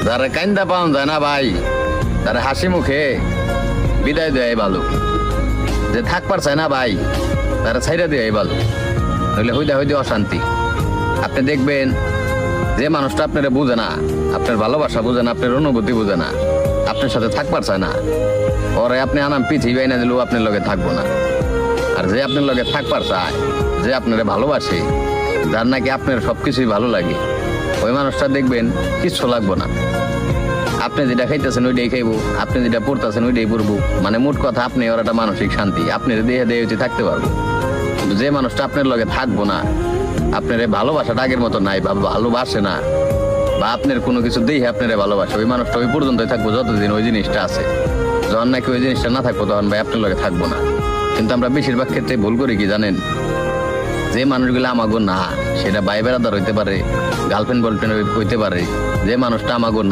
যারা কান্দা পাওয়া যায় না ভাই, তারা হাসি মুখে বিদায় দেয় ভালো। যে থাকবার চায় না ভাই, তারা ছাইরা দেয় ভালো, নইলে হইতে হইতে অশান্তি। আপনি দেখবেন যে মানুষটা আপনারা বুঝে না, আপনার ভালোবাসা বুঝে না, আপনার অনুভূতি বুঝে না, আপনার সাথে থাকবার চায় না, পরে আপনি আনাম পৃথিবী বাইনা দিলেও আপনার লগে থাকবো না। আর যে আপনার লগে থাকবার চায়, যে আপনারা ভালোবাসে, যার নাকি আপনার সবকিছুই ভালো লাগে, ওই মানুষটা দেখবেন কিচ্ছু লাগবো না। আপনি যেটা খাইতেছেন ওইটাই খাইবো, আপনি যেটা পড়তেছেন ওইটাই পড়বো। মানে মোট কথা আপনি ওর একটা মানসিক শান্তি, আপনার দেহে দেহে হইতে থাকতে পারবো। কিন্তু যে মানুষটা আপনার লগে থাকবো না, আপনার ভালোবাসাটা আগের মতো নাই, বা ভালোবাসে না, বা আপনার কোনো কিছু দেখে আপনার ভালোবাসে, ওই মানুষটা ওই পর্যন্তই থাকবো যতদিন ওই জিনিসটা আছে। যখন নাকি ওই জিনিসটা না থাকবো, তখন ভাই আপনার লগে থাকবো না। কিন্তু আমরা বেশিরভাগ ক্ষেত্রে ভুল করি কি জানেন? যে মানুষগুলো আমাগো না, সেটা ভাই বেড়াদার হইতে পারে, গার্লফ্রেন্ড বয়ফ্রেন্ড হইতে পারে, যে মানুষটা আমাগো না